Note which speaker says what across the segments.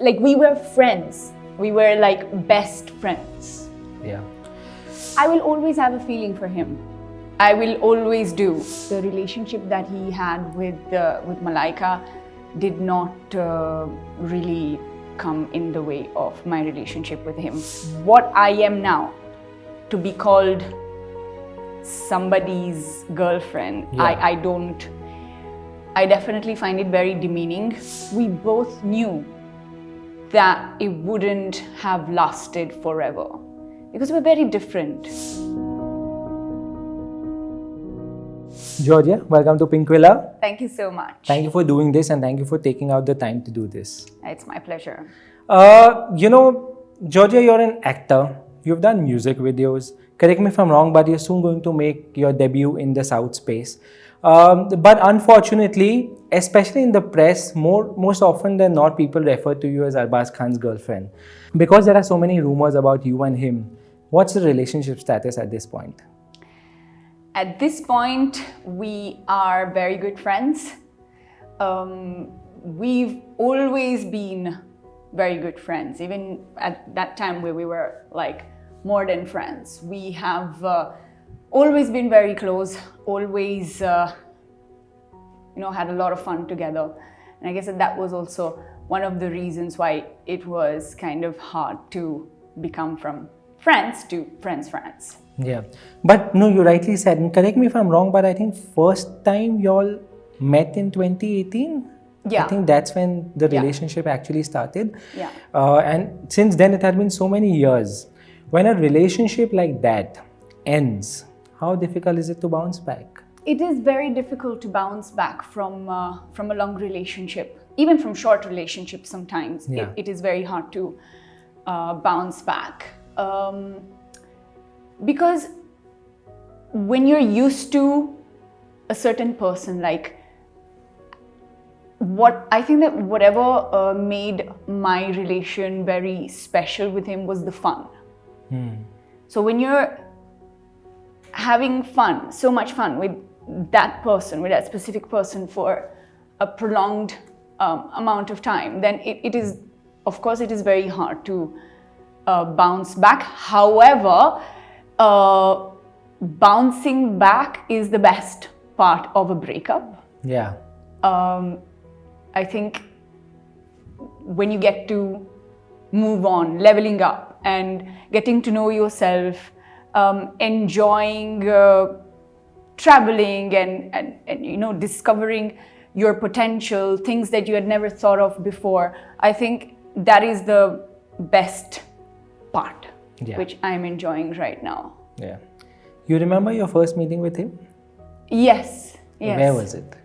Speaker 1: like we were friends. We were like best friends.
Speaker 2: Yeah.
Speaker 1: I will always have a feeling for him. I will always do. The relationship that he had with Malaika did not really come in the way of my relationship with him. What I am now, to be called somebody's girlfriend,
Speaker 2: Yeah.
Speaker 1: I definitely find it very demeaning. We both knew that it wouldn't have lasted forever because we're very different.
Speaker 2: Giorgia, welcome to Pinkvilla.
Speaker 1: Thank you so much.
Speaker 2: Thank you for doing this and thank you for taking out the time to do this.
Speaker 1: It's my pleasure.
Speaker 2: Giorgia, you're an actor. You've done music videos. Correct me if I'm wrong, but you're soon going to make your debut in the South space. But unfortunately, especially in the press, most often than not, people refer to you as Arbaaz Khan's girlfriend. Because there are so many rumors about you and him, what's the relationship status at this point?
Speaker 1: At this point, we are very good friends. We've always been very good friends, even at that time where we were like more than friends. We have always been very close, always had a lot of fun together. And I guess that was also one of the reasons why it was kind of hard to become from friends to friends.
Speaker 2: Yeah, but no, you rightly said, and correct me if I'm wrong, but I think first time y'all met in 2018?
Speaker 1: Yeah.
Speaker 2: I think that's when the relationship actually started.
Speaker 1: Yeah.
Speaker 2: And since then it had been so many years. When a relationship like that ends, how difficult is it to bounce back?
Speaker 1: It is very difficult to bounce back from a long relationship, even from short relationships sometimes.
Speaker 2: Yeah.
Speaker 1: It is very hard to bounce back. Because when you're used to a certain person, like I think that whatever made my relation very special with him was the fun. So when you're having fun, so much fun with that person, with that specific person for a prolonged amount of time, then it is, of course, it is very hard to bounce back. However, bouncing back is the best part of a breakup.
Speaker 2: Yeah.
Speaker 1: I think when you get to move on, leveling up and getting to know yourself, enjoying traveling and discovering your potential, things that you had never thought of before, I think that is the best part, which I'm enjoying right now.
Speaker 2: Yeah. You remember your first meeting with him?
Speaker 1: Yes.
Speaker 2: Where was it?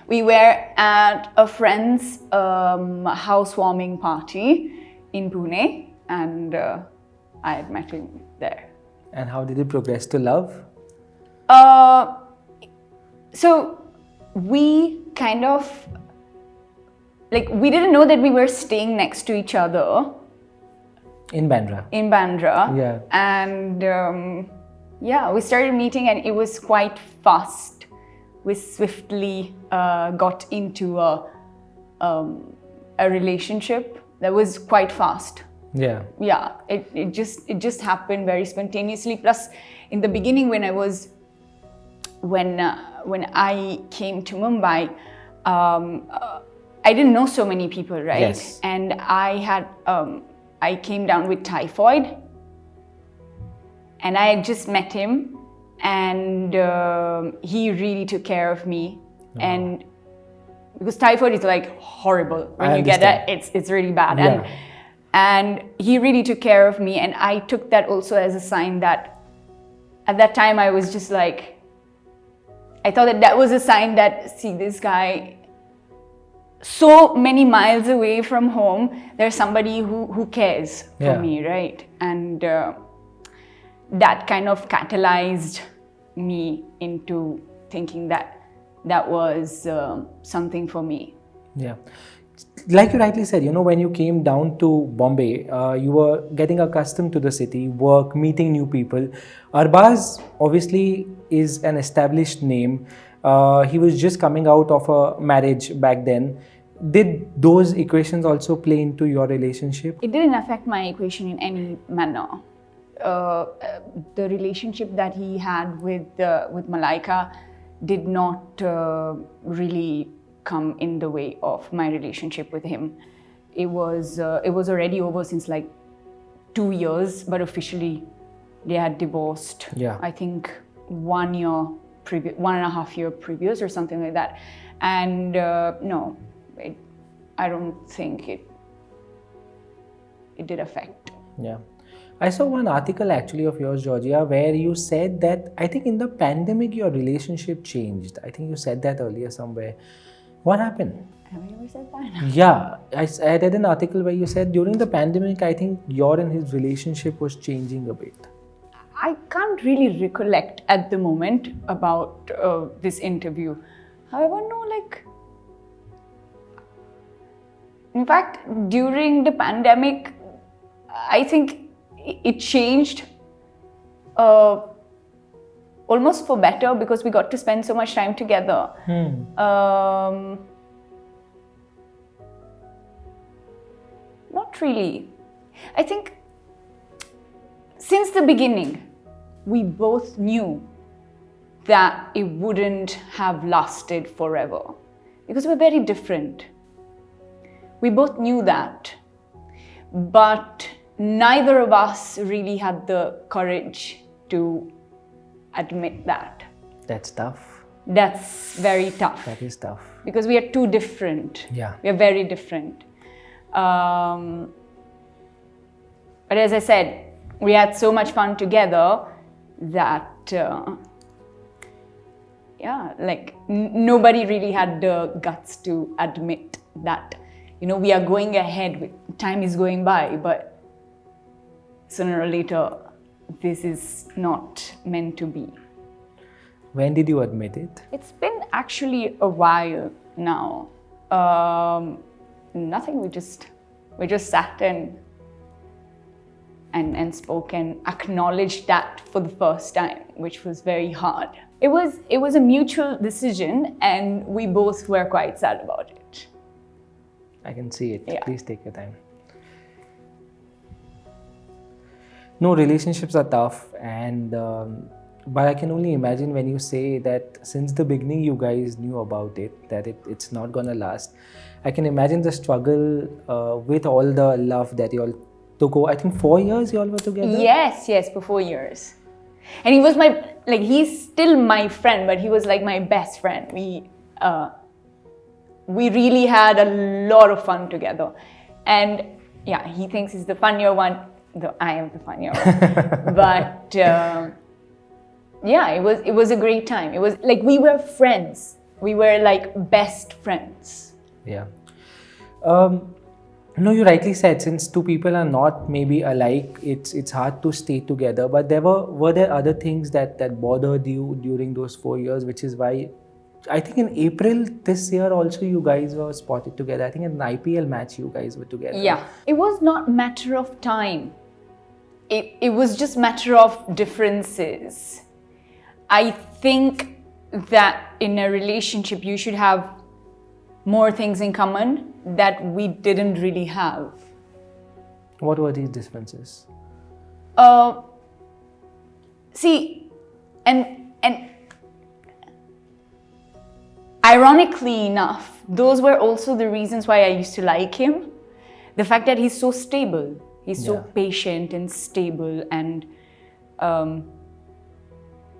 Speaker 1: We were at a friend's housewarming party in Pune, and I had met him there.
Speaker 2: And how did it progress to love?
Speaker 1: So we kind of, we didn't know that we were staying next to each other.
Speaker 2: In Bandra.
Speaker 1: Yeah. And we started meeting and it was quite fast. We swiftly got into a relationship that was quite fast.
Speaker 2: Yeah.
Speaker 1: Yeah, it just happened very spontaneously. Plus, in the beginning, when I came to Mumbai, I didn't know so many people, right?
Speaker 2: Yes.
Speaker 1: And I came down with typhoid, and I had just met him, and he really took care of me. And because typhoid is like horrible when you get that, it's really bad.
Speaker 2: Yeah.
Speaker 1: And he really took care of me, and I took that also as a sign that at that time I was just like, I thought that was a sign that, see, this guy, so many miles away from home, there's somebody who cares for me, right? And that kind of catalyzed me into thinking that was something for me.
Speaker 2: Yeah. Like you rightly said, when you came down to Bombay, you were getting accustomed to the city, work, meeting new people. Arbaaz obviously is an established name. He was just coming out of a marriage back then. did those equations also play into your relationship?
Speaker 1: It didn't affect my equation in any manner. The relationship that he had with Malaika did not really come in the way of my relationship with him. It was already over since like 2 years, but officially they had divorced.
Speaker 2: Yeah.
Speaker 1: I think 1 year previous, 1.5 year previous, or something like that. And no, I don't think it did affect.
Speaker 2: Yeah. I saw one article actually of yours, Georgia, where you said that I think in the pandemic your relationship changed. I think you said that earlier somewhere. What happened?
Speaker 1: Have I ever said that?
Speaker 2: Yeah, I read an article where you said during the pandemic, I think your and his relationship was changing a bit.
Speaker 1: I can't really recollect at the moment about this interview. However, no, like, in fact, during the pandemic, I think it changed almost for better, because we got to spend so much time together. Not really. I think since the beginning, we both knew that it wouldn't have lasted forever, because we're very different. We both knew that, but neither of us really had the courage to admit that.
Speaker 2: That's tough.
Speaker 1: That's very tough.
Speaker 2: That is tough.
Speaker 1: Because we are too different.
Speaker 2: Yeah.
Speaker 1: We are very different. But as I said, we had so much fun together that, yeah, like nobody really had the guts to admit that, you know, we are going ahead, time is going by, but sooner or later, this is not meant to be.
Speaker 2: When did you admit it?
Speaker 1: It's been actually a while now. Nothing, we just sat and spoke and acknowledged that for the first time, which was very hard. It was a mutual decision, and we both were quite sad about it.
Speaker 2: I can see it.
Speaker 1: Yeah.
Speaker 2: Please take your time. No, relationships are tough, and but I can only imagine when you say that since the beginning you guys knew about it, that it's not gonna last. I can imagine the struggle with all the love that you all took. I think 4 years you all were together?
Speaker 1: Yes, for 4 years. And he was he's still my friend, but he was like my best friend. We really had a lot of fun together. And yeah, he thinks he's the funnier one, though I am the funnier one. But yeah, it was a great time. It was like we were friends. We were like best friends.
Speaker 2: Yeah. No, you rightly said, since two people are not maybe alike, it's hard to stay together. But were there other things that bothered you during those 4 years, which is why I think in April this year also you guys were spotted together. I think in an IPL match you guys were together.
Speaker 1: Yeah, it was not matter of time. It was just matter of differences. I think that in a relationship you should have more things in common that we didn't really have.
Speaker 2: What were these differences?
Speaker 1: See, and ironically enough, those were also the reasons why I used to like him. The fact that he's so stable, he's so patient and stable, and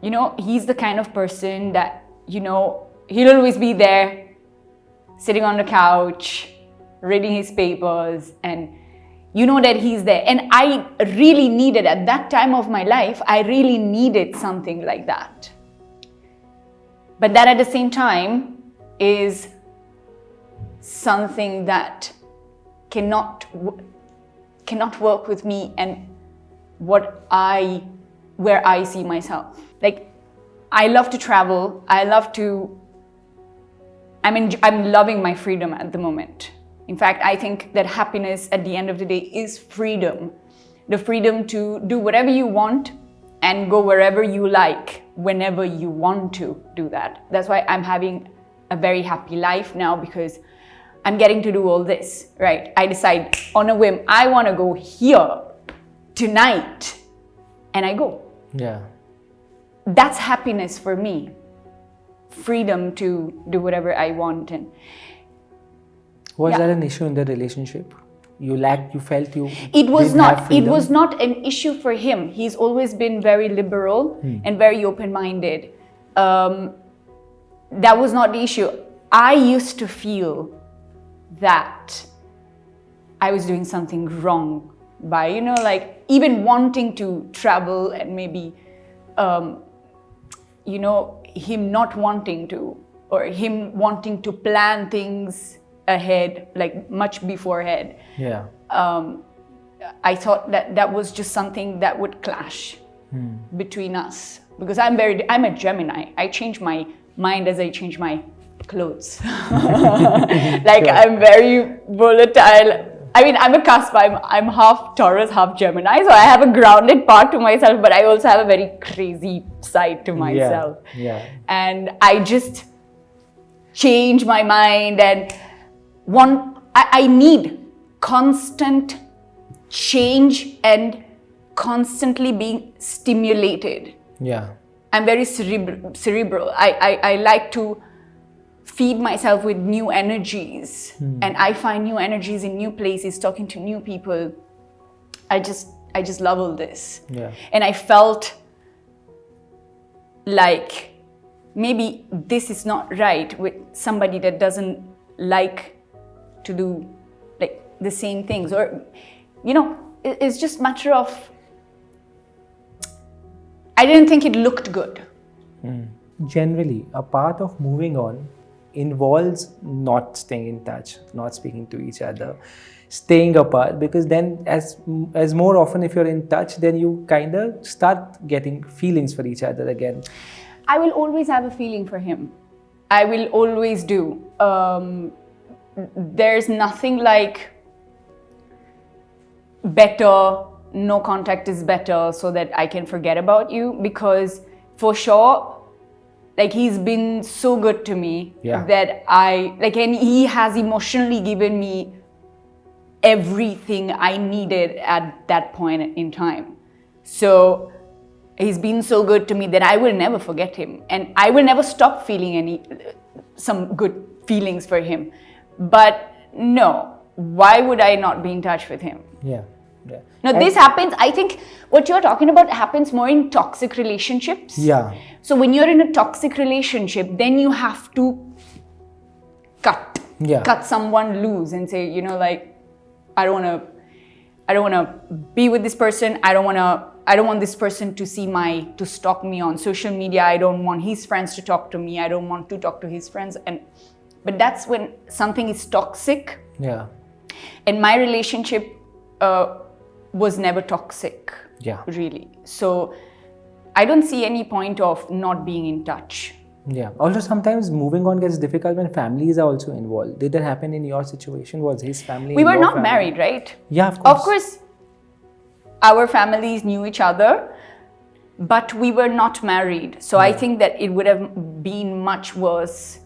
Speaker 1: you know, he's the kind of person that, you know, he'll always be there, sitting on the couch, reading his papers, and you know that he's there. And I really needed, at that time of my life, I really needed something like that. But that at the same time is something that cannot work with me and where I see myself. Like, I love to travel. I'm loving my freedom at the moment. In fact, I think that happiness at the end of the day is freedom. The freedom to do whatever you want and go wherever you like, whenever you want to do that. That's why I'm having a very happy life now, because I'm getting to do all this, right? I decide on a whim, I want to go here tonight, and I go.
Speaker 2: Yeah.
Speaker 1: That's happiness for me. Freedom to do whatever I want. And
Speaker 2: Was
Speaker 1: yeah.
Speaker 2: that an issue in the relationship? You felt you
Speaker 1: It was
Speaker 2: didn't have
Speaker 1: not. It
Speaker 2: freedom?
Speaker 1: was not an issue for him. He's always been very liberal and very open-minded. That was not the issue. I used to feel that I was doing something wrong by, like even wanting to travel and maybe, him not wanting to, or him wanting to plan things ahead, like much beforehand.
Speaker 2: Yeah.
Speaker 1: I thought that was just something that would clash between us, because I'm a Gemini. I change my mind as I change my clothes. Like
Speaker 2: Sure.
Speaker 1: I'm very volatile. I mean, I'm a cusp. I'm half Taurus, half Gemini, so I have a grounded part to myself, but I also have a very crazy side to myself.
Speaker 2: Yeah.
Speaker 1: And I just change my mind, and I need constant change and constantly being stimulated.
Speaker 2: Yeah.
Speaker 1: I'm very cerebral. I like to feed myself with new energies, and I find new energies in new places, talking to new people. I just love all this.
Speaker 2: Yeah.
Speaker 1: And I felt like maybe this is not right with somebody that doesn't like to do like the same things, or it's just matter of, I didn't think it looked good.
Speaker 2: Generally, a part of moving on involves not staying in touch, not speaking to each other, staying apart, because then as more often if you're in touch, then you kind of start getting feelings for each other again.
Speaker 1: I will always have a feeling for him. I will always do. There's nothing like better, no contact is better, so that I can forget about you, because for sure, like he's been so good to me that and he has emotionally given me everything I needed at that point in time. So he's been so good to me that I will never forget him, and I will never stop feeling some good feelings for him. But no, why would I not be in touch with him?
Speaker 2: Yeah.
Speaker 1: Now, this happens, I think what you're talking about happens more in toxic relationships.
Speaker 2: Yeah.
Speaker 1: So when you're in a toxic relationship, then you have to cut someone loose and say, like, I don't want to be with this person. I don't want this person to stalk me on social media. I don't want his friends to talk to me. I don't want to talk to his friends. But that's when something is toxic.
Speaker 2: Yeah.
Speaker 1: And my relationship was never toxic.
Speaker 2: Yeah.
Speaker 1: Really. So I don't see any point of not being in touch.
Speaker 2: Yeah. Also, sometimes moving on gets difficult when families are also involved. Did that happen in your situation? Was his family?
Speaker 1: We were
Speaker 2: your
Speaker 1: not
Speaker 2: family?
Speaker 1: married, right?
Speaker 2: Yeah, of course.
Speaker 1: Of course, our families knew each other, but we were not married. So I think that it would have been much worse.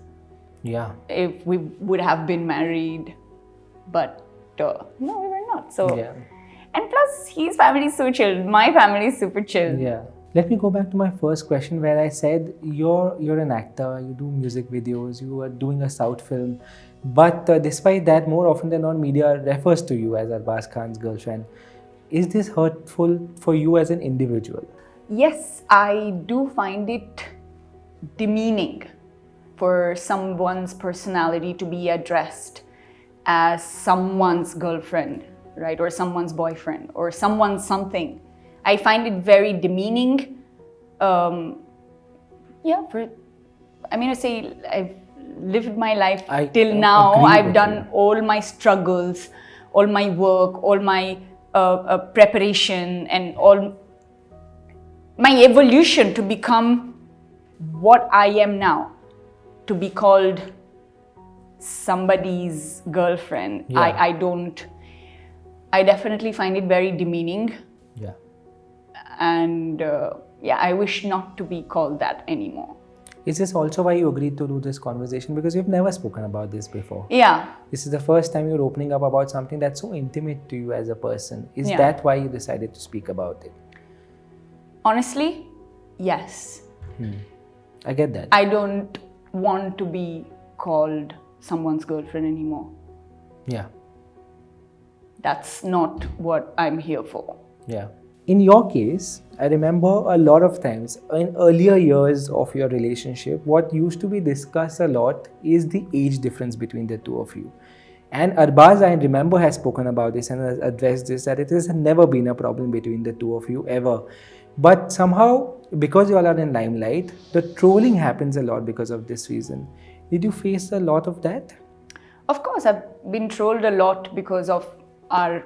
Speaker 2: Yeah.
Speaker 1: If we would have been married, but no, we were not. So, and plus, his family is so chill. My family is super chill.
Speaker 2: Yeah. Let me go back to my first question where I said you're an actor, you do music videos, you are doing a South film, but despite that, more often than not, media refers to you as Arbaaz Khan's girlfriend. Is this hurtful for you as an individual?
Speaker 1: Yes, I do find it demeaning for someone's personality to be addressed as someone's girlfriend, right? Or someone's boyfriend, or someone's something. I find it very demeaning. I say I've lived my life till now. I've done all my struggles, all my work, all my preparation, and all my evolution to become what I am now, to be called somebody's girlfriend. I definitely find it very demeaning.
Speaker 2: Yeah.
Speaker 1: And I wish not to be called that anymore.
Speaker 2: Is this also why you agreed to do this conversation? Because you've never spoken about this before.
Speaker 1: Yeah.
Speaker 2: This is the first time you're opening up about something that's so intimate to you as a person. Is
Speaker 1: Yeah.
Speaker 2: that why you decided to speak about it?
Speaker 1: Honestly, yes.
Speaker 2: I get that.
Speaker 1: I don't want to be called someone's girlfriend anymore.
Speaker 2: Yeah.
Speaker 1: That's not what I'm here for.
Speaker 2: Yeah. In your case, I remember a lot of times in earlier years of your relationship, what used to be discussed a lot is the age difference between the two of you. And Arbaaz, I remember, has spoken about this and has addressed this, that it has never been a problem between the two of you ever. But somehow, because you all are in limelight, the trolling happens a lot because of this reason. Did you face a lot of that?
Speaker 1: Of course, I've been trolled a lot because of our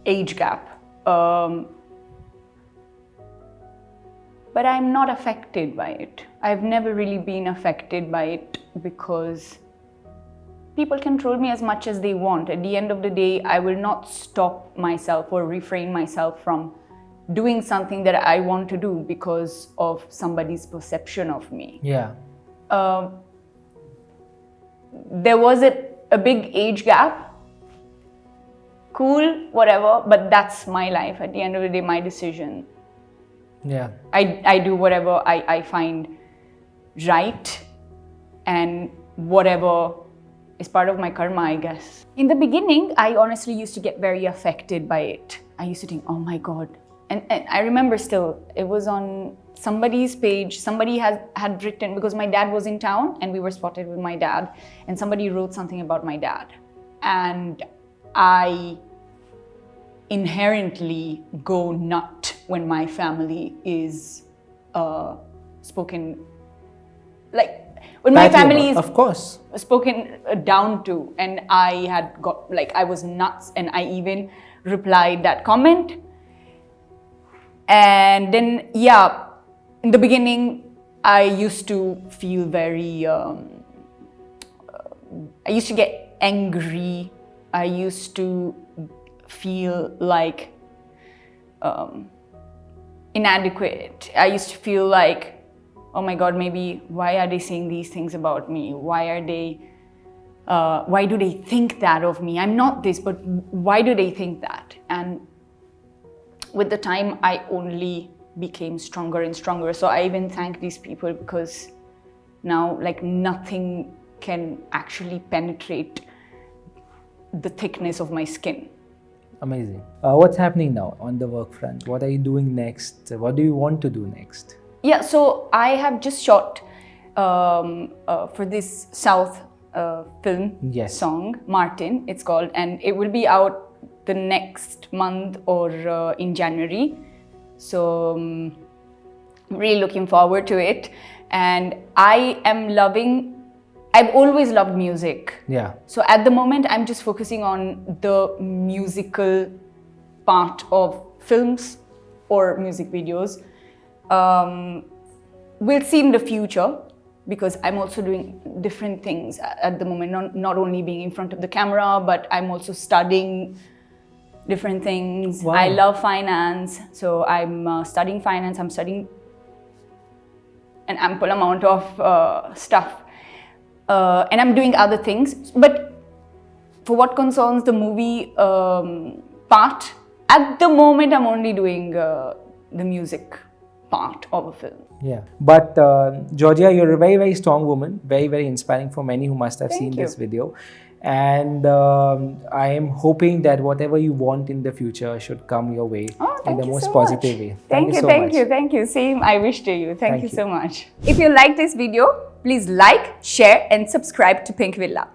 Speaker 1: age gap. But I'm not affected by it. I've never really been affected by it because people can troll me as much as they want. At the end of the day, I will not stop myself or refrain myself from doing something that I want to do because of somebody's perception of me.
Speaker 2: Yeah.
Speaker 1: There was a big age gap. Cool, whatever, but that's my life. At the end of the day, my decision.
Speaker 2: Yeah.
Speaker 1: I do whatever I find right, and whatever is part of my karma, I guess. In the beginning, I honestly used to get very affected by it. I used to think, oh my God. And I remember still, it was on somebody's page, somebody had written, because my dad was in town and we were spotted with my dad, and somebody wrote something about my dad. And I inherently go nut when my family is spoken, like when my family is
Speaker 2: of course
Speaker 1: spoken down to, and I had got, like, I was nuts, and I even replied that comment. And then, yeah, in the beginning, I used to feel very, I used to get angry. I used to feel like inadequate. I used to feel like, oh my God, maybe why are they saying these things about me? Why do they think that of me? I'm not this, but why do they think that? And with the time, I only became stronger and stronger. So I even thank these people, because now, like, nothing can actually penetrate the thickness of my skin.
Speaker 2: Amazing. What's happening now on the work front? What are you doing next? What do you want to do next?
Speaker 1: Yeah, so I have just shot for this South film song, Martin, it's called, and it will be out the next month or in January. So I'm really looking forward to it. And I've always loved music.
Speaker 2: Yeah.
Speaker 1: So at the moment, I'm just focusing on the musical part of films or music videos. We'll see in the future, because I'm also doing different things at the moment, not only being in front of the camera, but I'm also studying different things.
Speaker 2: Wow.
Speaker 1: I love finance, so I'm studying finance. I'm studying an ample amount of stuff. And I'm doing other things. But for what concerns the movie part, at the moment I'm only doing the music part of a film.
Speaker 2: Yeah. But Giorgia, you're a very, very strong woman, very, very inspiring for many who must have seen this video. And I am hoping that whatever you want in the future should come your way in the most positive way.
Speaker 1: Thank you. Same, I wish to you. Thank you so much. If you like this video, please like, share and subscribe to Pinkvilla.